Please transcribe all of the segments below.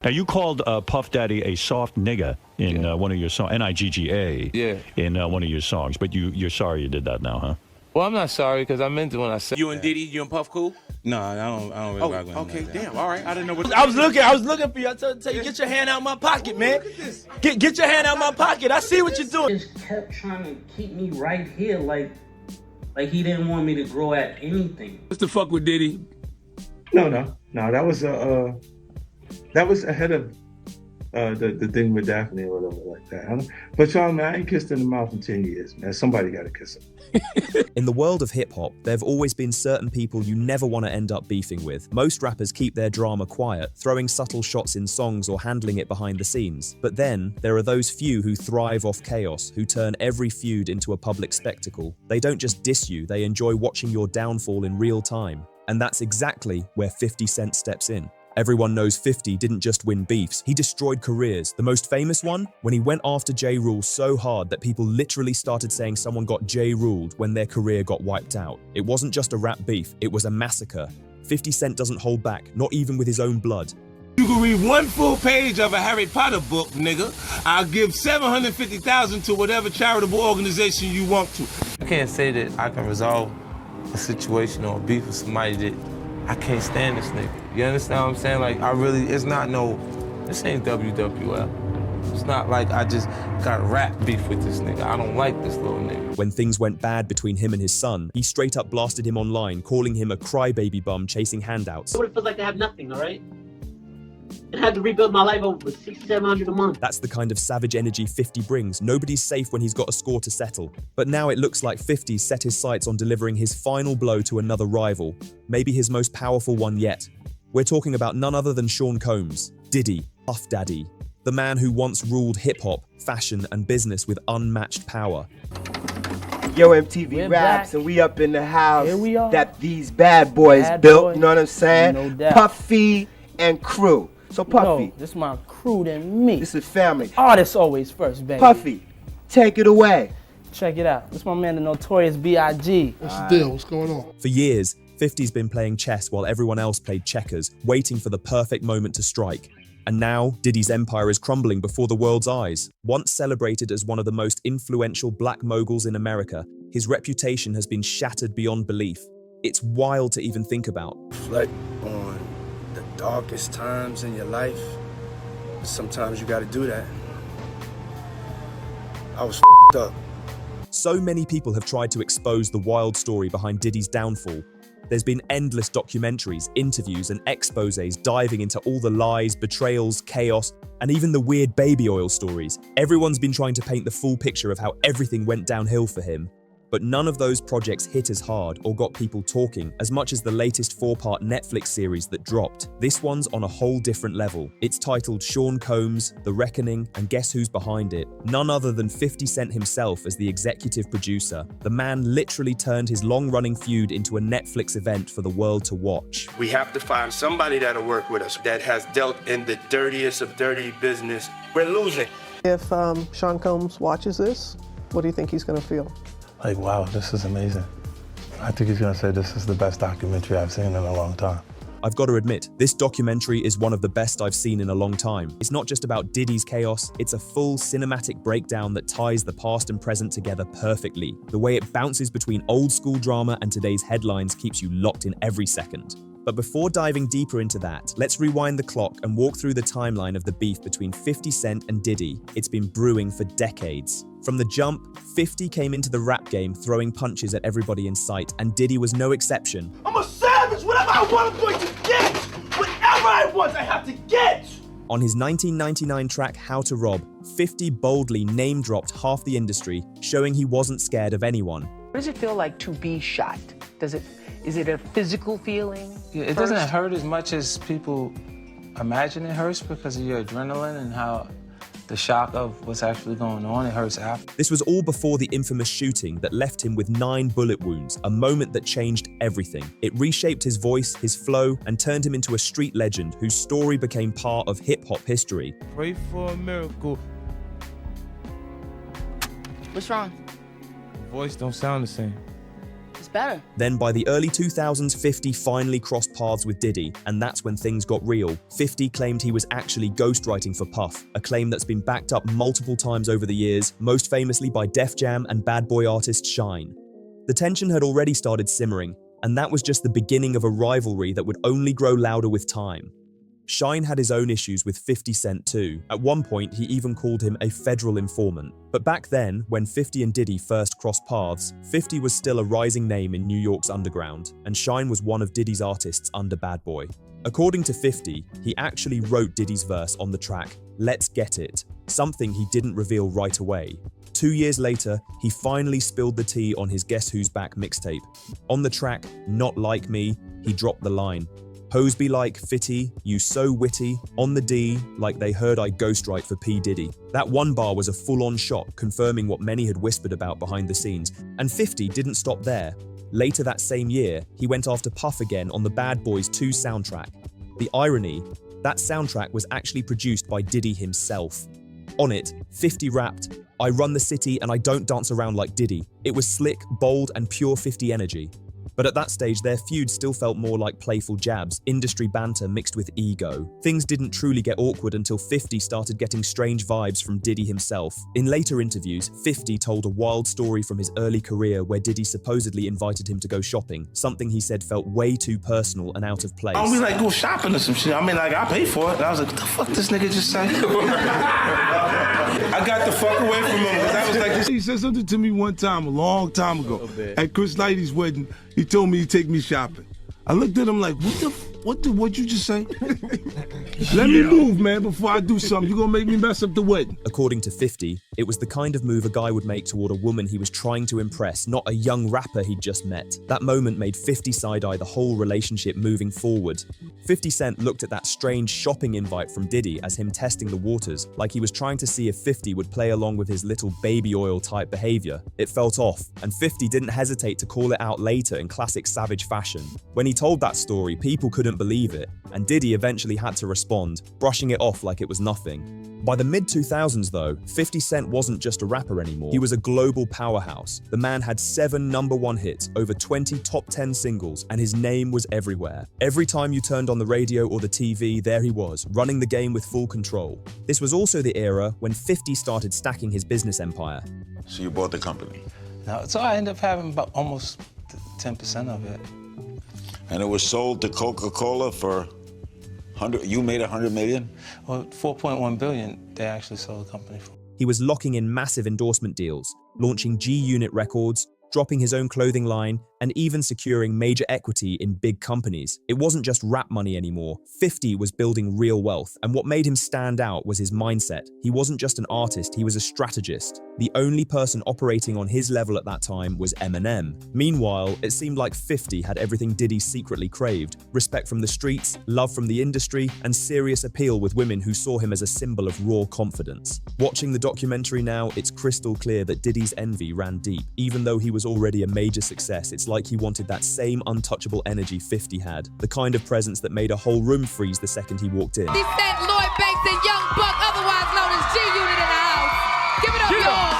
Now, you called Puff Daddy a soft nigga in one of your songs, Nigga, in one of your songs, but you're sorry you did that now, huh? Well, I'm not sorry because I meant it when I said you and Diddy, you and Puff cool? No, I don't really rock with him. Okay, like that. damn, all right. I didn't know what. I was looking for you. I tell you, get your hand out my pocket, man. Look at this. Get your hand out my pocket. I see what you're doing. Just kept trying to keep me right here, like he didn't want me to grow at anything. What's the fuck with Diddy? No. That was ahead of the thing with Daphne or whatever like that. But y'all, man, I ain't kissed in the mouth in 10 years, man. Somebody got to kiss him. In the world of hip-hop, there have always been certain people you never want to end up beefing with. Most rappers keep their drama quiet, throwing subtle shots in songs or handling it behind the scenes. But then, there are those few who thrive off chaos, who turn every feud into a public spectacle. They don't just diss you, they enjoy watching your downfall in real time. And that's exactly where 50 Cent steps in. Everyone knows 50 didn't just win beefs, he destroyed careers. The most famous one? When he went after J. Rule so hard that people literally started saying someone got J. Ruled when their career got wiped out. It wasn't just a rap beef, it was a massacre. 50 Cent doesn't hold back, not even with his own blood. You can read one full page of a Harry Potter book, nigga. I'll give $750,000 to whatever charitable organization you want to. I can't say that I can resolve a situation or a beef with somebody that I can't stand this nigga. You understand what I'm saying? Like, this ain't WWL. It's not like I just got rap beef with this nigga. I don't like this little nigga. When things went bad between him and his son, he straight up blasted him online, calling him a crybaby bum chasing handouts. What it feels like to have nothing, all right? I had to rebuild my life over $600-700 a month. That's the kind of savage energy 50 brings. Nobody's safe when he's got a score to settle. But now it looks like 50 set his sights on delivering his final blow to another rival, maybe his most powerful one yet. We're talking about none other than Sean Combs, Diddy, Puff Daddy, the man who once ruled hip-hop, fashion, and business with unmatched power. Yo, MTV We're Raps, back. and we up in the house. Here we are. That these bad boys Bad built, boy. you know what I'm saying? No doubt. Puffy and crew. So Puffy, No, this is my crew than me. this is family. Artists always first, baby. Puffy, take it away. Check it out. This is my man, the Notorious B.I.G. What's the deal? What's going on? For years, 50's been playing chess while everyone else played checkers, waiting for the perfect moment to strike. And now, Diddy's empire is crumbling before the world's eyes. Once celebrated as one of the most influential black moguls in America, his reputation has been shattered beyond belief. It's wild to even think about. Reflect on the darkest times in your life. Sometimes you gotta do that. I was up. So many people have tried to expose the wild story behind Diddy's downfall. There's been endless documentaries, interviews, and exposés diving into all the lies, betrayals, chaos, and even the weird baby oil stories. Everyone's been trying to paint the full picture of how everything went downhill for him. But none of those projects hit as hard or got people talking as much as the latest 4-part Netflix series that dropped. This one's on a whole different level. It's titled Sean Combs, The Reckoning, and guess who's behind it? None other than 50 Cent himself as the executive producer. The man literally turned his long-running feud into a Netflix event for the world to watch. We have to find somebody that'll work with us that has dealt in the dirtiest of dirty business. We're losing. If Sean Combs watches this, what do you think he's gonna feel? Like, wow, this is amazing. I think he's gonna say this is the best documentary I've seen in a long time. I've got to admit, this documentary is one of the best I've seen in a long time. It's not just about Diddy's chaos, it's a full cinematic breakdown that ties the past and present together perfectly. The way it bounces between old school drama and today's headlines keeps you locked in every second. But before diving deeper into that, let's rewind the clock and walk through the timeline of the beef between 50 Cent and Diddy. It's been brewing for decades. From the jump, 50 came into the rap game throwing punches at everybody in sight, and Diddy was no exception. I'm a savage. Whatever I want, I'm going to get. Whatever I want, I have to get. On his 1999 track How to Rob, 50 boldly name-dropped half the industry, showing he wasn't scared of anyone. What does it feel like to be shot? Is it a physical feeling? Yeah, it doesn't hurt as much as people imagine it hurts because of your adrenaline and how the shock of what's actually going on, it hurts after. This was all before the infamous shooting that left him with 9 bullet wounds, a moment that changed everything. It reshaped his voice, his flow, and turned him into a street legend whose story became part of hip-hop history. Pray for a miracle. What's wrong? Voice don't sound the same. It's better. Then by the early 2000s, 50 finally crossed paths with Diddy, and that's when things got real. 50 claimed he was actually ghostwriting for Puff, a claim that's been backed up multiple times over the years, most famously by Def Jam and bad boy artist Shyne. The tension had already started simmering, and that was just the beginning of a rivalry that would only grow louder with time. Shyne had his own issues with 50 Cent too. At one point, he even called him a federal informant. But back then, when 50 and Diddy first crossed paths, 50 was still a rising name in New York's underground, and Shyne was one of Diddy's artists under Bad Boy. According to 50, he actually wrote Diddy's verse on the track, "Let's Get It," something he didn't reveal right away. 2 years later, he finally spilled the tea on his Guess Who's Back mixtape. On the track, "Not Like Me," he dropped the line, "Hoes be like, Fitty, you so witty, on the D, like they heard I ghostwrite for P. Diddy." That one bar was a full-on shot, confirming what many had whispered about behind the scenes. And 50 didn't stop there. Later that same year, he went after Puff again on the Bad Boys 2 soundtrack. The irony, that soundtrack was actually produced by Diddy himself. On it, 50 rapped, "I run the city and I don't dance around like Diddy." It was slick, bold, and pure 50 energy. But at that stage, their feud still felt more like playful jabs, industry banter mixed with ego. Things didn't truly get awkward until 50 started getting strange vibes from Diddy himself. In later interviews, 50 told a wild story from his early career where Diddy supposedly invited him to go shopping, something he said felt way too personal and out of place. I don't be like go shopping or some shit. I mean, like, I paid for it. And I was like, what the fuck this nigga just say? I got the fuck away from him because I was like, he said something to me one time, a long time ago, at Chris Lighty's wedding. He told me he'd take me shopping. I looked at him like, what'd you just say? Let me move, man, before I do something. You're gonna make me mess up the wedding. According to 50, it was the kind of move a guy would make toward a woman he was trying to impress, not a young rapper he'd just met. That moment made 50 side-eye the whole relationship moving forward. 50 Cent looked at that strange shopping invite from Diddy as him testing the waters, like he was trying to see if 50 would play along with his little baby oil type behavior. It felt off, and 50 didn't hesitate to call it out later in classic Savage fashion. When he told that story, people couldn't believe it, and Diddy eventually had to respond, brushing it off like it was nothing. By the mid-2000s though, 50 Cent wasn't just a rapper anymore. He was a global powerhouse. The man had 7 #1 hits, over 20 top 10 singles, and his name was everywhere. Every time you turned on the radio or the TV, there he was, running the game with full control. This was also the era when 50 started stacking his business empire. So you bought the company? no, so I ended up having about almost 10% of it. And it was sold to Coca-Cola for you made $100 million? Well, 4.1 billion they actually sold the company for. He was locking in massive endorsement deals, launching G-Unit Records, dropping his own clothing line, and even securing major equity in big companies. It wasn't just rap money anymore. 50 was building real wealth, and what made him stand out was his mindset. He wasn't just an artist, he was a strategist. The only person operating on his level at that time was Eminem. Meanwhile, it seemed like 50 had everything Diddy secretly craved: respect from the streets, love from the industry, and serious appeal with women who saw him as a symbol of raw confidence. Watching the documentary now, it's crystal clear that Diddy's envy ran deep. Even though he was already a major success, it's like he wanted that same untouchable energy 50 had, the kind of presence that made a whole room freeze the second he walked in. 50 Cent, Lloyd Banks, and Young Buck, otherwise known as G-Unit in the house. Give it up, y'all.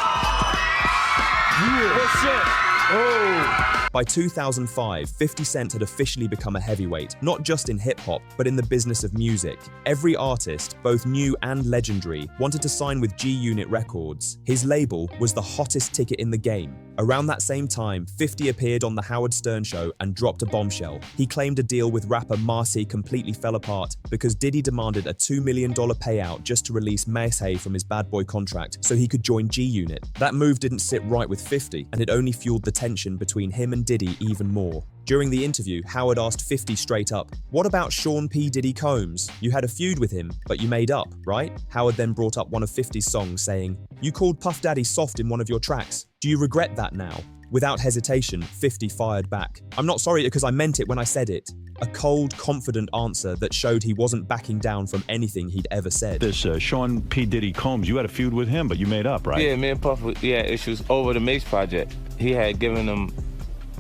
What's up? Oh. By 2005, 50 Cent had officially become a heavyweight, not just in hip-hop, but in the business of music. Every artist, both new and legendary, wanted to sign with G-Unit Records. His label was the hottest ticket in the game. Around that same time, 50 appeared on The Howard Stern Show and dropped a bombshell. He claimed a deal with rapper Marcy completely fell apart because Diddy demanded a $2 million payout just to release Mace from his Bad Boy contract so he could join G-Unit. That move didn't sit right with 50, and it only fueled the tension between him and Diddy even more. During the interview, Howard asked 50 straight up, "What about Sean P. Diddy Combs? You had a feud with him, but you made up, right?" Howard then brought up one of 50's songs, saying, "You called Puff Daddy soft in one of your tracks. Do you regret that now?" Without hesitation, 50 fired back. "I'm not sorry because I meant it when I said it." A cold, confident answer that showed he wasn't backing down from anything he'd ever said. This Sean P. Diddy Combs, you had a feud with him, but you made up, right? Yeah, me and Puff, we had issues over the Mace project. He had given him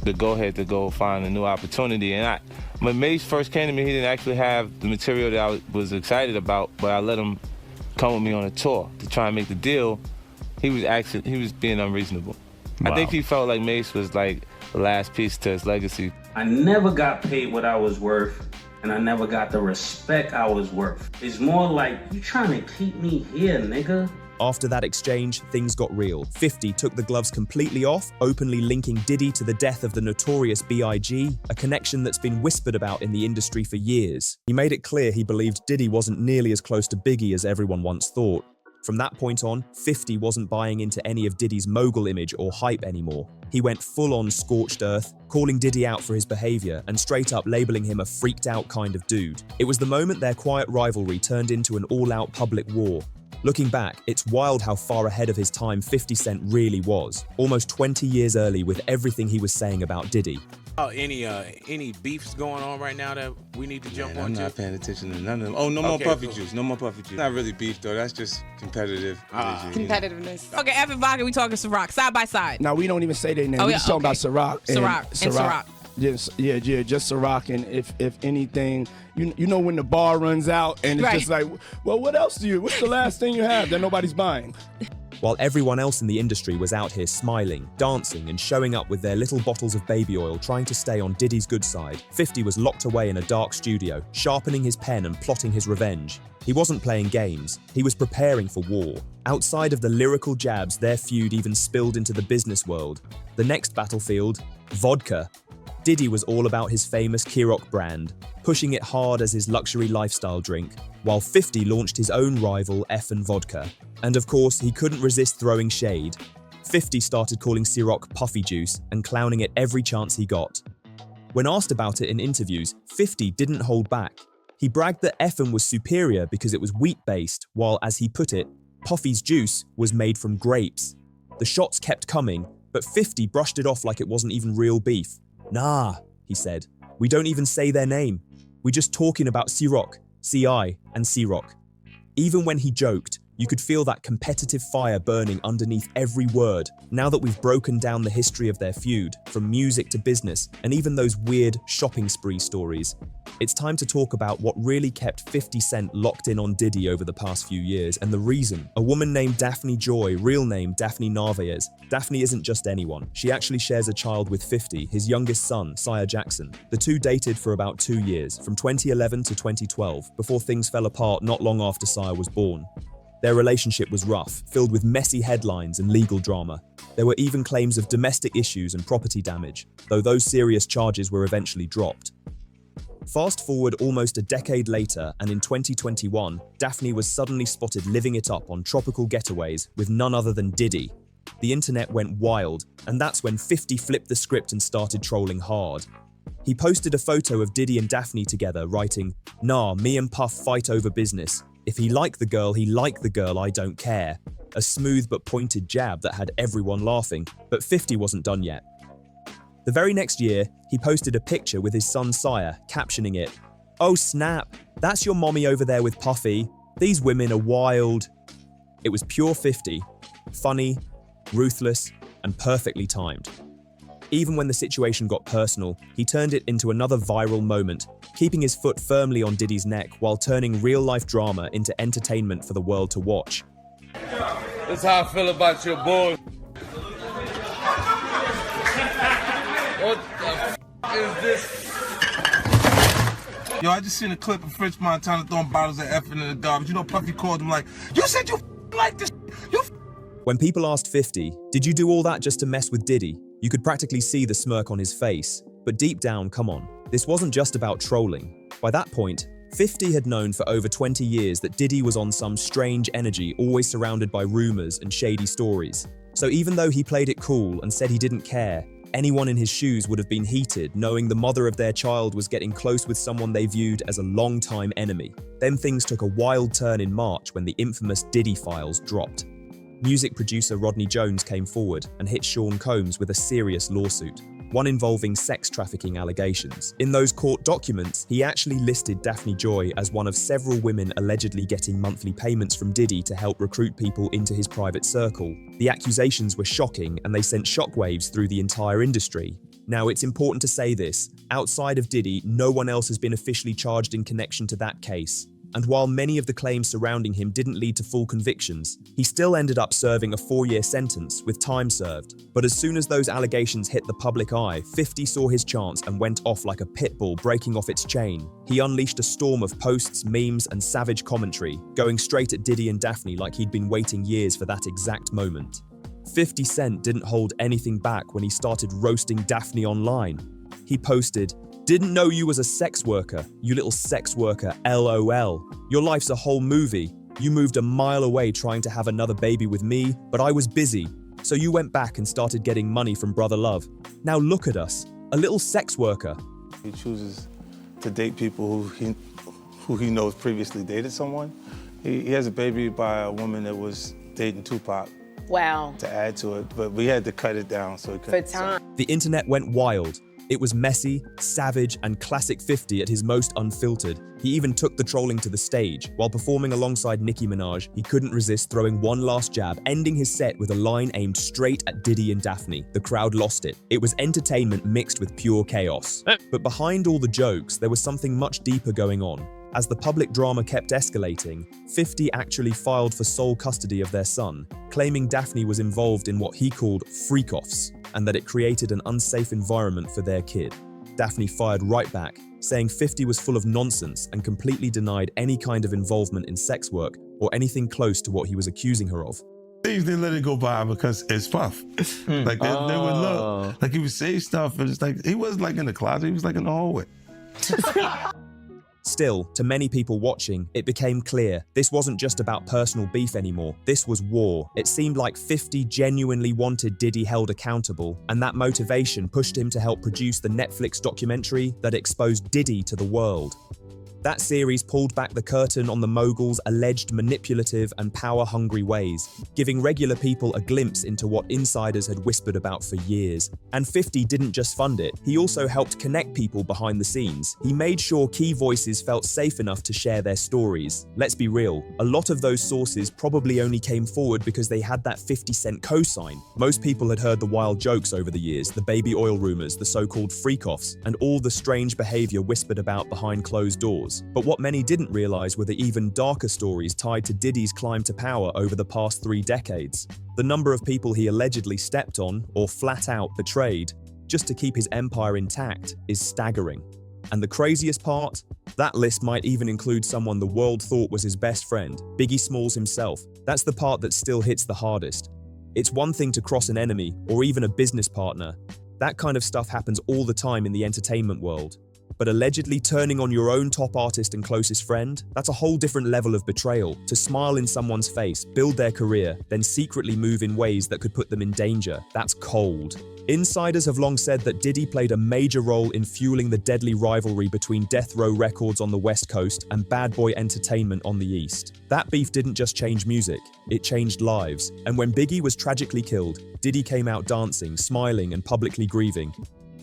the go-ahead to go find a new opportunity. And when Mace first came to me, he didn't actually have the material that I was excited about, but I let him come with me on a tour to try and make the deal. He was being unreasonable. Wow. I think he felt like Mace was like the last piece to his legacy. I never got paid what I was worth, and I never got the respect I was worth. It's more like, you trying to keep me here, nigga? After that exchange, things got real. 50 took the gloves completely off, openly linking Diddy to the death of the notorious B.I.G., a connection that's been whispered about in the industry for years. He made it clear he believed Diddy wasn't nearly as close to Biggie as everyone once thought. From that point on, 50 wasn't buying into any of Diddy's mogul image or hype anymore. He went full-on scorched earth, calling Diddy out for his behavior and straight up labeling him a freaked-out kind of dude. it was the moment their quiet rivalry turned into an all-out public war. Looking back, it's wild how far ahead of his time 50 Cent really was, almost 20 years early with everything he was saying about Diddy. Any beefs going on right now that we need to jump on? I'm not paying attention to none of them. Oh, no more puffy juice. No more puffy juice. Not really beef though. That's just competitive. Competitiveness. Okay, Evan Vodka, we talking Ciroc, side by side. Now we don't even say their name. Oh, We yeah, just talking about Ciroc. Ciroc and Ciroc. Just Ciroc, and if anything, you know when the bar runs out and it's just like, well, what else what's the last thing you have that nobody's buying? While everyone else in the industry was out here smiling, dancing, and showing up with their little bottles of baby oil trying to stay on Diddy's good side, 50 was locked away in a dark studio, sharpening his pen and plotting his revenge. He wasn't playing games, he was preparing for war. Outside of the lyrical jabs, their feud even spilled into the business world. The next battlefield, Vodka. Diddy was all about his famous Ciroc brand, pushing it hard as his luxury lifestyle drink, while 50 launched his own rival, Effin' Vodka. And of course, he couldn't resist throwing shade. 50 started calling Ciroc puffy juice and clowning it every chance he got. When asked about it in interviews, 50 didn't hold back. He bragged that Effin' was superior because it was wheat-based, while, as he put it, Puffy's juice was made from grapes. The shots kept coming, but 50 brushed it off like it wasn't even real beef. Nah, he said, we don't even say their name. We're just talking about Ciroc, CI, and Ciroc. Even when he joked, you could feel that competitive fire burning underneath every word. Now that we've broken down the history of their feud, from music to business, and even those weird shopping spree stories, it's time to talk about what really kept 50 Cent locked in on Diddy over the past few years, and the reason. A woman named Daphne Joy, real name Daphne Narvaez. Daphne isn't just anyone. She actually shares a child with 50, his youngest son, Sire Jackson. The two dated for about 2 years, from 2011 to 2012, before things fell apart not long after Sire was born. Their relationship was rough, filled with messy headlines and legal drama. There were even claims of domestic issues and property damage, though those serious charges were eventually dropped. Fast forward almost a decade later, and in 2021, Daphne was suddenly spotted living it up on tropical getaways with none other than Diddy. The internet went wild, and that's when 50 flipped the script and started trolling hard. He posted a photo of Diddy and Daphne together, writing, "Nah, me and Puff fight over business. If he like the girl, he like the girl, I don't care." A smooth but pointed jab that had everyone laughing, but 50 wasn't done yet. The very next year, he posted a picture with his son Sire, captioning it, "Oh snap, that's your mommy over there with Puffy. These women are wild." It was pure 50, funny, ruthless, and perfectly timed. Even when the situation got personal, he turned it into another viral moment, keeping his foot firmly on Diddy's neck while turning real-life drama into entertainment for the world to watch. That's how I feel about your boy. What the is this? Yo, I just seen a clip of French Montana throwing bottles of effing in the garbage. You know, Puffy called him like, "You said you like this. You." When people asked 50, "Did you do all that just to mess with Diddy?" you could practically see the smirk on his face. But deep down, come on, this wasn't just about trolling. By that point, 50 had known for over 20 years that Diddy was on some strange energy, always surrounded by rumors and shady stories. So even though he played it cool and said he didn't care, anyone in his shoes would have been heated knowing the mother of their child was getting close with someone they viewed as a long-time enemy. Then things took a wild turn in March when the infamous Diddy files dropped. Music producer Rodney Jones came forward and hit Sean Combs with a serious lawsuit, one involving sex trafficking allegations. In those court documents, he actually listed Daphne Joy as one of several women allegedly getting monthly payments from Diddy to help recruit people into his private circle. The accusations were shocking and they sent shockwaves through the entire industry. Now, it's important to say this, outside of Diddy, no one else has been officially charged in connection to that case. And while many of the claims surrounding him didn't lead to full convictions, he still ended up serving a 4-year sentence with time served. But as soon as those allegations hit the public eye, 50 saw his chance and went off like a pit bull breaking off its chain. He unleashed a storm of posts, memes, and savage commentary, going straight at Diddy and Daphne like he'd been waiting years for that exact moment. 50 Cent didn't hold anything back when he started roasting Daphne online. He posted, "Didn't know you was a sex worker, you little sex worker, LOL. Your life's a whole movie. You moved a mile away trying to have another baby with me, but I was busy. So you went back and started getting money from Brother Love. Now look at us, a little sex worker." He chooses to date people who he knows previously dated someone. He has a baby by a woman that was dating Tupac. Wow. To add to it, but we had to cut it down so it could. For time. The internet went wild. It was messy, savage, and classic 50 at his most unfiltered. He even took the trolling to the stage. While performing alongside Nicki Minaj, he couldn't resist throwing one last jab, ending his set with a line aimed straight at Diddy and Daphne. The crowd lost it. It was entertainment mixed with pure chaos. But behind all the jokes, there was something much deeper going on. As the public drama kept escalating, 50 actually filed for sole custody of their son, claiming Daphne was involved in what he called freak-offs, and that it created an unsafe environment for their kid. Daphne fired right back, saying 50 was full of nonsense and completely denied any kind of involvement in sex work or anything close to what he was accusing her of. They let it go by because it's Puff. Like they would look, like he would say stuff, and it's like he wasn't like in the closet, he was like in the hallway. Still, to many people watching, it became clear this wasn't just about personal beef anymore, this was war. It seemed like 50 genuinely wanted Diddy held accountable, and that motivation pushed him to help produce the Netflix documentary that exposed Diddy to the world. That series pulled back the curtain on the mogul's alleged manipulative and power-hungry ways, giving regular people a glimpse into what insiders had whispered about for years. And 50 didn't just fund it, he also helped connect people behind the scenes. He made sure key voices felt safe enough to share their stories. Let's be real, a lot of those sources probably only came forward because they had that 50 Cent cosign. Most people had heard the wild jokes over the years, the baby oil rumors, the so-called freak-offs, and all the strange behavior whispered about behind closed doors. But what many didn't realize were the even darker stories tied to Diddy's climb to power over the past 3 decades. The number of people he allegedly stepped on, or flat out betrayed, just to keep his empire intact is staggering. And the craziest part? That list might even include someone the world thought was his best friend, Biggie Smalls himself. That's the part that still hits the hardest. It's one thing to cross an enemy, or even a business partner. That kind of stuff happens all the time in the entertainment world. But allegedly turning on your own top artist and closest friend, that's a whole different level of betrayal. To smile in someone's face, build their career, then secretly move in ways that could put them in danger, that's cold. Insiders have long said that Diddy played a major role in fueling the deadly rivalry between Death Row Records on the West Coast and Bad Boy Entertainment on the East. That beef didn't just change music, it changed lives. And when Biggie was tragically killed, Diddy came out dancing, smiling, and publicly grieving.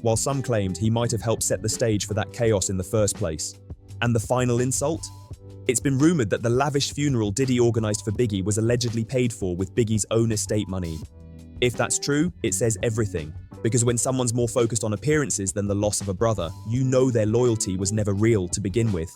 While some claimed he might have helped set the stage for that chaos in the first place. And the final insult? It's been rumored that the lavish funeral Diddy organized for Biggie was allegedly paid for with Biggie's own estate money. If that's true, it says everything. Because when someone's more focused on appearances than the loss of a brother, you know their loyalty was never real to begin with.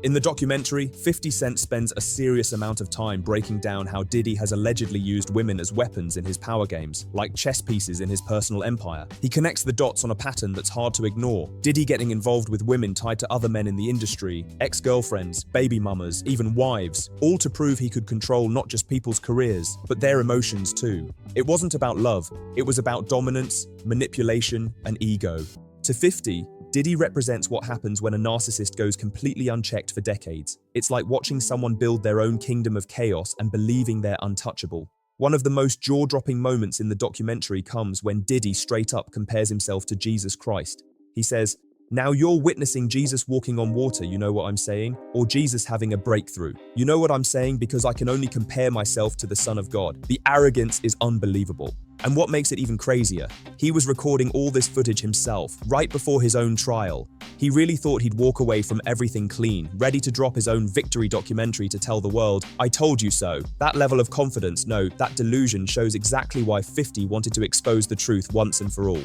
In the documentary, 50 Cent spends a serious amount of time breaking down how Diddy has allegedly used women as weapons in his power games, like chess pieces in his personal empire. He connects the dots on a pattern that's hard to ignore. Diddy getting involved with women tied to other men in the industry, ex-girlfriends, baby mamas, even wives, all to prove he could control not just people's careers, but their emotions too. It wasn't about love, it was about dominance, manipulation, and ego. To 50, Diddy represents what happens when a narcissist goes completely unchecked for decades. It's like watching someone build their own kingdom of chaos and believing they're untouchable. One of the most jaw-dropping moments in the documentary comes when Diddy straight up compares himself to Jesus Christ. He says, "Now you're witnessing Jesus walking on water, you know what I'm saying? Or Jesus having a breakthrough. You know what I'm saying because I can only compare myself to the Son of God. The arrogance is unbelievable." And what makes it even crazier, he was recording all this footage himself, right before his own trial. He really thought he'd walk away from everything clean, ready to drop his own victory documentary to tell the world, "I told you so." That level of confidence, no, that delusion shows exactly why 50 wanted to expose the truth once and for all.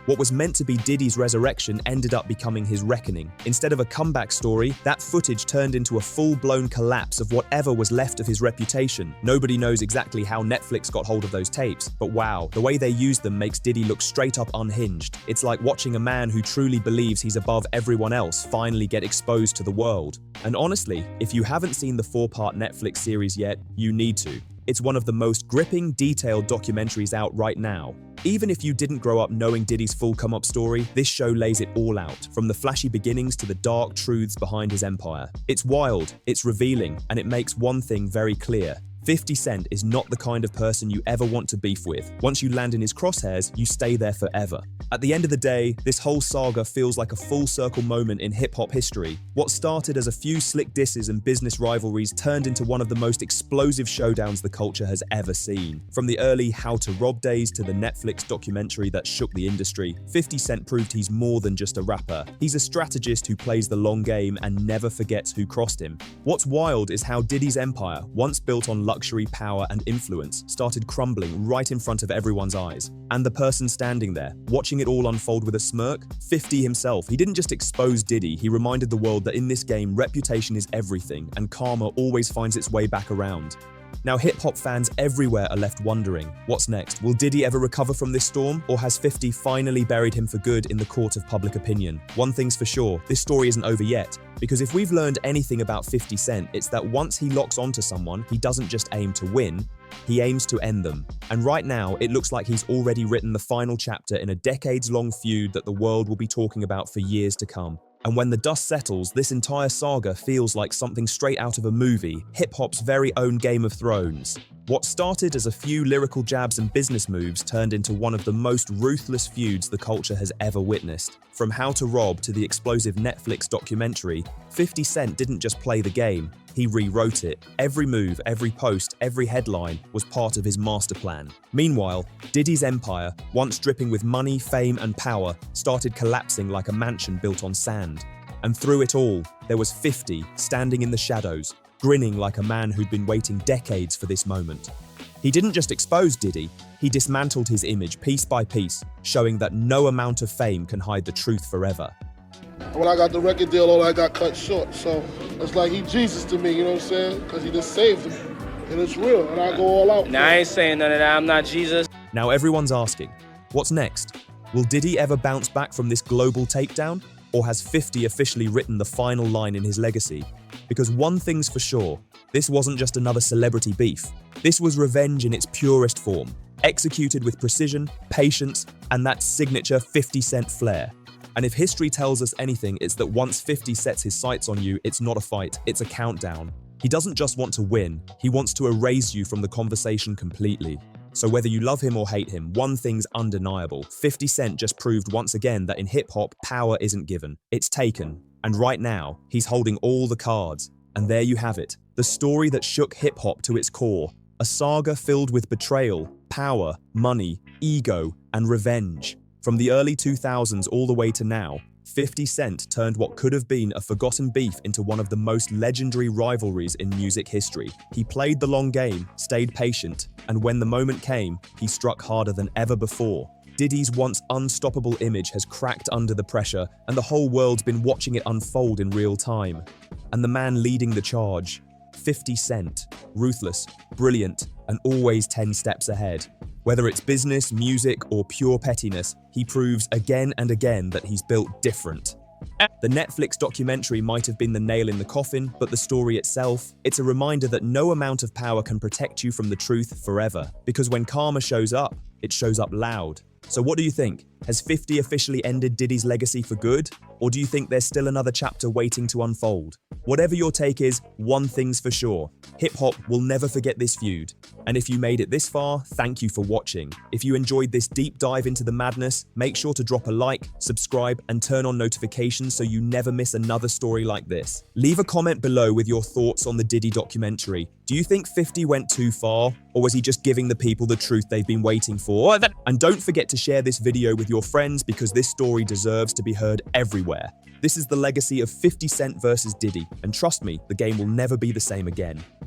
What was meant to be Diddy's resurrection ended up becoming his reckoning. Instead of a comeback story, that footage turned into a full-blown collapse of whatever was left of his reputation. Nobody knows exactly how Netflix got hold of those tapes, but wow, the way they used them makes Diddy look straight up unhinged. It's like watching a man who truly believes he's above everyone else finally get exposed to the world. And honestly, if you haven't seen the 4-part Netflix series yet, you need to. It's one of the most gripping, detailed documentaries out right now. Even if you didn't grow up knowing Diddy's full come-up story, this show lays it all out, from the flashy beginnings to the dark truths behind his empire. It's wild, it's revealing, and it makes one thing very clear. 50 Cent is not the kind of person you ever want to beef with. Once you land in his crosshairs, you stay there forever. At the end of the day, this whole saga feels like a full-circle moment in hip-hop history. What started as a few slick disses and business rivalries turned into one of the most explosive showdowns the culture has ever seen. From the early How to Rob days to the Netflix documentary that shook the industry, 50 Cent proved he's more than just a rapper. He's a strategist who plays the long game and never forgets who crossed him. What's wild is how Diddy's empire, once built on luxury, power, and influence, started crumbling right in front of everyone's eyes. And the person standing there, watching it all unfold with a smirk? 50 himself. He didn't just expose Diddy, he reminded the world that in this game, reputation is everything, and karma always finds its way back around. Now, hip-hop fans everywhere are left wondering, what's next? Will Diddy ever recover from this storm, or has 50 finally buried him for good in the court of public opinion? One thing's for sure, this story isn't over yet, because if we've learned anything about 50 Cent, it's that once he locks onto someone, he doesn't just aim to win, he aims to end them. And right now, it looks like he's already written the final chapter in a decades-long feud that the world will be talking about for years to come. And when the dust settles, this entire saga feels like something straight out of a movie, hip-hop's very own Game of Thrones. What started as a few lyrical jabs and business moves turned into one of the most ruthless feuds the culture has ever witnessed. From How to Rob to the explosive Netflix documentary, 50 Cent didn't just play the game, he rewrote it. Every move, every post, every headline was part of his master plan. Meanwhile, Diddy's empire, once dripping with money, fame, and power, started collapsing like a mansion built on sand. And through it all, there was 50 standing in the shadows, grinning like a man who'd been waiting decades for this moment. He didn't just expose Diddy, he dismantled his image piece by piece, showing that no amount of fame can hide the truth forever. When I got the record deal, all I got cut short. So it's like he Jesus to me, you know what I'm saying? Because he just saved me. And it's real, and I go all out. Nah, I ain't saying none of that. I'm not Jesus. Now everyone's asking, what's next? Will Diddy ever bounce back from this global takedown? Or has 50 officially written the final line in his legacy? Because one thing's for sure, this wasn't just another celebrity beef. This was revenge in its purest form, executed with precision, patience, and that signature 50 Cent flair. And if history tells us anything, it's that once 50 sets his sights on you, it's not a fight, it's a countdown. He doesn't just want to win, he wants to erase you from the conversation completely. So whether you love him or hate him, one thing's undeniable. 50 Cent just proved once again that in hip-hop, power isn't given, it's taken. And right now, he's holding all the cards. And there you have it, the story that shook hip-hop to its core. A saga filled with betrayal, power, money, ego, and revenge. From the early 2000s all the way to now, 50 Cent turned what could have been a forgotten beef into one of the most legendary rivalries in music history. He played the long game, stayed patient, and when the moment came, he struck harder than ever before. Diddy's once unstoppable image has cracked under the pressure, and the whole world's been watching it unfold in real time. And the man leading the charge, 50 Cent, ruthless, brilliant, and always 10 steps ahead. Whether it's business, music, or pure pettiness, he proves again and again that he's built different. The Netflix documentary might have been the nail in the coffin, but the story itself, it's a reminder that no amount of power can protect you from the truth forever. Because when karma shows up, it shows up loud. So what do you think? Has 50 officially ended Diddy's legacy for good? Or do you think there's still another chapter waiting to unfold? Whatever your take is, one thing's for sure. Hip-hop will never forget this feud. And if you made it this far, thank you for watching. If you enjoyed this deep dive into the madness, make sure to drop a like, subscribe, and turn on notifications so you never miss another story like this. Leave a comment below with your thoughts on the Diddy documentary. Do you think 50 went too far? Or was he just giving the people the truth they've been waiting for? And don't forget to share this video with your friends because this story deserves to be heard everywhere. This is the legacy of 50 Cent versus Diddy, and trust me, the game will never be the same again.